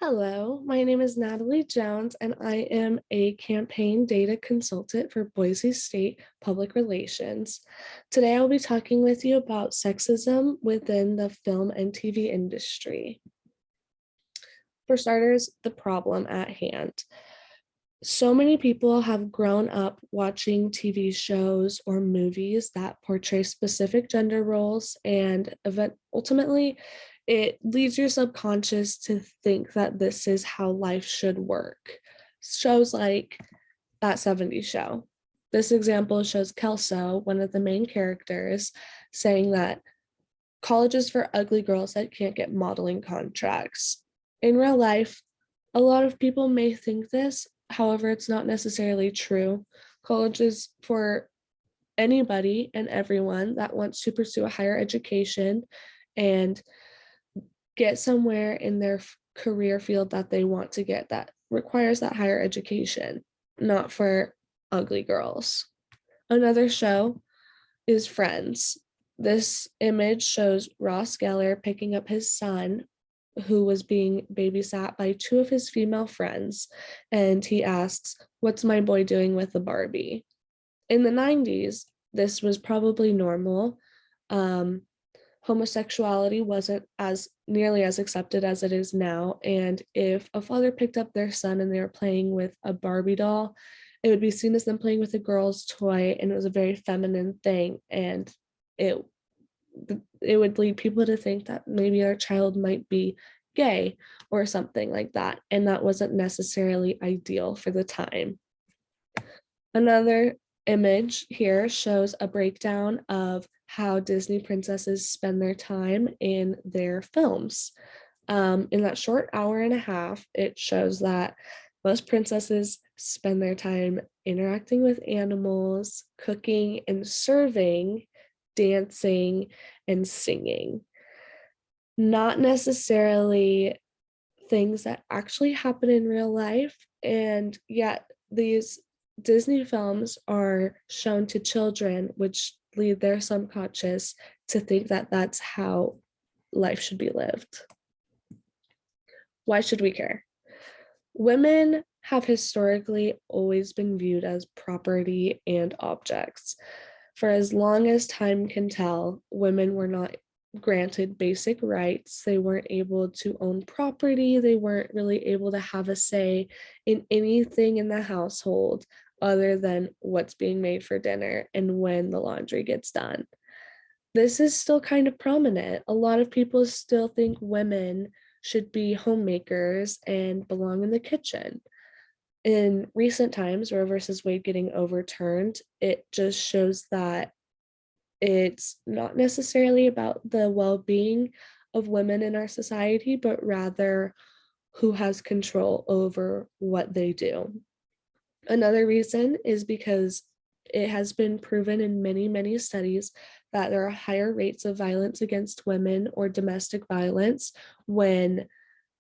Hello, my name is Natalie Jones, and I am a campaign data consultant for Boise State Public Relations. Today, I will be talking with you about sexism within the film and TV industry. For starters, the problem at hand. So many people have grown up watching TV shows or movies that portray specific gender roles, and ultimately, it leads your subconscious to think that this is how life should work. Shows like that 70s show. This example shows Kelso, one of the main characters, saying that college is for ugly girls that can't get modeling contracts. In real life, a lot of people may think this, however, it's not necessarily true. College is for anybody and everyone that wants to pursue a higher education and get somewhere in their career field that they want to get that requires that higher education, not for ugly girls. Another show is Friends. This image shows Ross Geller picking up his son, who was being babysat by two of his female friends, and he asks, "What's my boy doing with a Barbie?" In the 90s, this was probably normal. Um, Homosexuality wasn't as nearly as accepted as it is now. And if a father picked up their son and they were playing with a Barbie doll, it would be seen as them playing with a girl's toy, and it was a very feminine thing. And it it would lead people to think that maybe our child might be gay or something like that. And that wasn't necessarily ideal for the time. Another image here shows a breakdown of how Disney princesses spend their time in their films. In that short hour and a half, it shows that most princesses spend their time interacting with animals, cooking and serving, dancing, and singing. Not necessarily things that actually happen in real life, and yet these Disney films are shown to children, which lead their subconscious to think that that's how life should be lived. Why should we care? Women have historically always been viewed as property and objects. For as long as time can tell, women were not granted basic rights. They weren't able to own property. They weren't really able to have a say in anything in the household other than what's being made for dinner and when the laundry gets done. This is still kind of prominent. A lot of people still think women should be homemakers and belong in the kitchen. In recent times, Roe versus Wade getting overturned, it just shows that it's not necessarily about the well-being of women in our society, but rather who has control over what they do. Another reason is because it has been proven in many, many studies that there are higher rates of violence against women or domestic violence when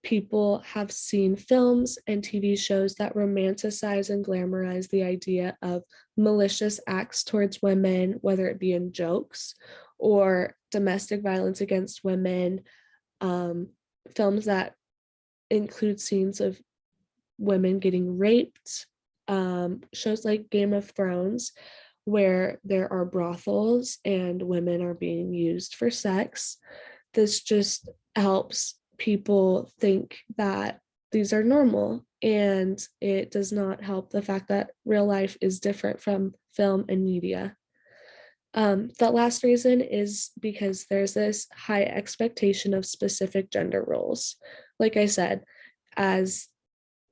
people have seen films and TV shows that romanticize and glamorize the idea of malicious acts towards women, whether it be in jokes or domestic violence against women, um, films that include scenes of women getting raped, shows like Game of Thrones, where there are brothels and women are being used for sex. This just helps people think that these are normal, and it does not help the fact that real life is different from film and media. The last reason is because there's this high expectation of specific gender roles. Like I said, as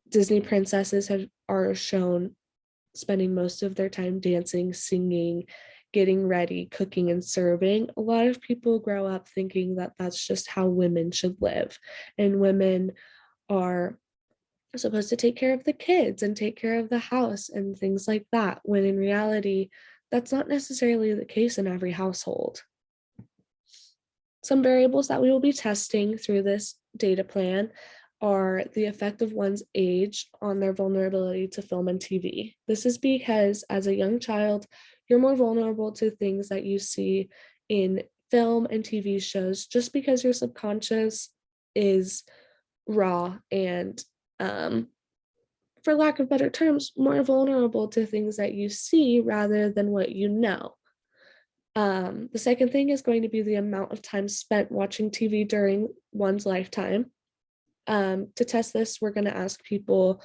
Disney princesses are shown spending most of their time dancing, singing, getting ready, cooking, and serving, a lot of people grow up thinking that that's just how women should live. And women are supposed to take care of the kids and take care of the house and things like that, when in reality, that's not necessarily the case in every household. Some variables that we will be testing through this data plan are the effect of one's age on their vulnerability to film and TV. This is because as a young child, you're more vulnerable to things that you see in film and TV shows just because your subconscious is raw and, for lack of better terms, more vulnerable to things that you see rather than what you know. The second thing is going to be the amount of time spent watching TV during one's lifetime. To test this, we're going to ask people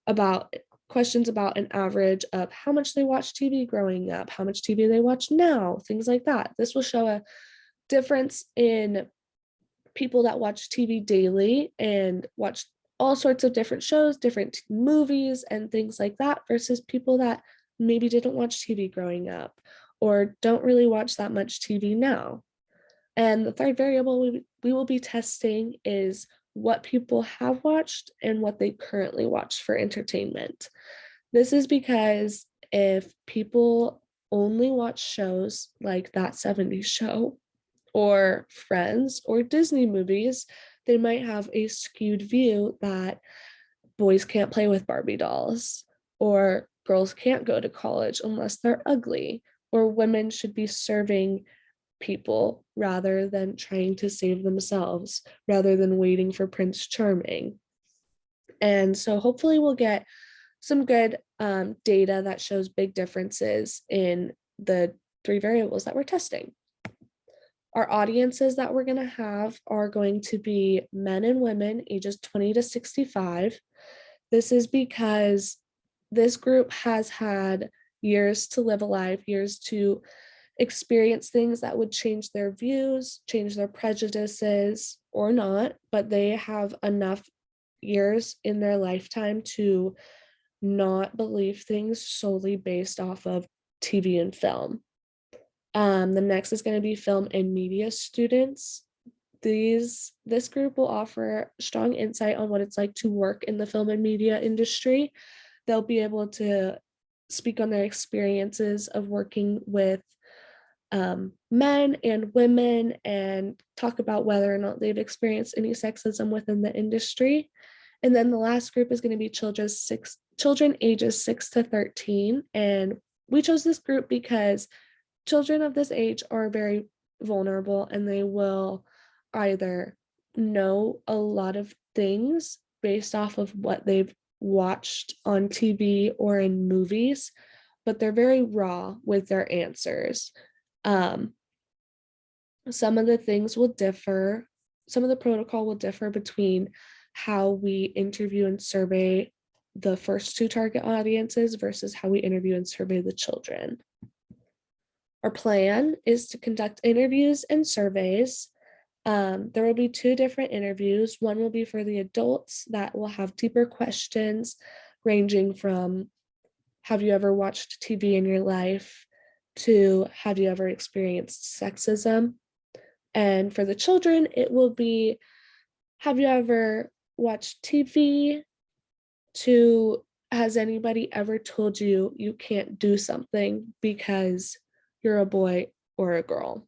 about questions about an average of how much they watch TV growing up, how much TV they watch now, things like that. This will show a difference in people that watch TV daily and watch all sorts of different shows, different movies, and things like that versus people that maybe didn't watch TV growing up or don't really watch that much TV now. And the third variable we will be testing is what people have watched and what they currently watch for entertainment. This is because if people only watch shows like That 70s Show or Friends or Disney movies, they might have a skewed view that boys can't play with Barbie dolls, or girls can't go to college unless they're ugly, or women should be serving people rather than trying to save themselves, rather than waiting for Prince Charming. And so hopefully we'll get some good data that shows big differences in the three variables that we're testing. Our audiences that we're going to have are going to be men and women ages 20 to 65. This is because this group has had years to live a life, years to experience things that would change their views, change their prejudices, or not, but they have enough years in their lifetime to not believe things solely based off of TV and film. The next is going to be film and media students. This group will offer strong insight on what it's like to work in the film and media industry. They'll be able to speak on their experiences of working with men and women and talk about whether or not they've experienced any sexism within the industry. And then the last group is going to be children ages 6 to 13. And we chose this group because children of this age are very vulnerable and they will either know a lot of things based off of what they've watched on TV or in movies, but they're very raw with their answers. Some of the things will differ, some of the protocol will differ between how we interview and survey the first two target audiences versus how we interview and survey the children. Our plan is to conduct interviews and surveys. There will be two different interviews. One will be for the adults that will have deeper questions ranging from have you ever watched TV in your life to have you ever experienced sexism? And for the children, it will be have you ever watched TV to has anybody ever told you you can't do something because you're a boy or a girl?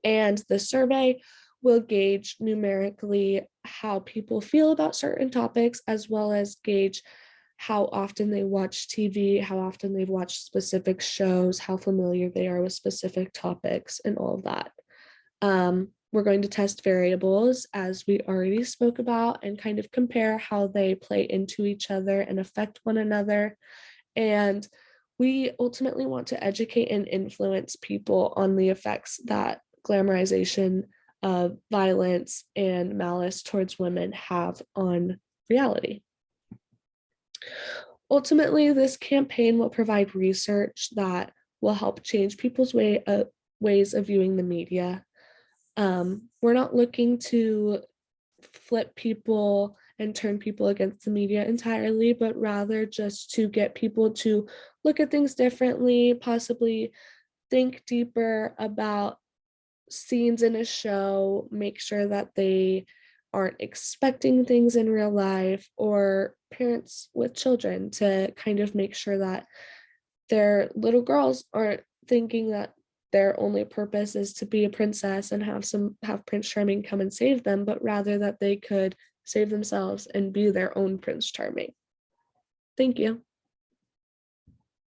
And the survey will gauge numerically how people feel about certain topics, as well as gauge how often they watch TV, how often they've watched specific shows, how familiar they are with specific topics, and all of that. We're going to test variables as we already spoke about and kind of compare how they play into each other and affect one another. And we ultimately want to educate and influence people on the effects that glamorization of violence and malice towards women have on reality. Ultimately, this campaign will provide research that will help change people's ways of viewing the media. We're not looking to flip people and turn people against the media entirely, but rather just to get people to look at things differently, possibly think deeper about scenes in a show, make sure that they aren't expecting things in real life, or parents with children to kind of make sure that their little girls aren't thinking that their only purpose is to be a princess and have Prince Charming come and save them, but rather that they could save themselves and be their own Prince Charming. Thank you.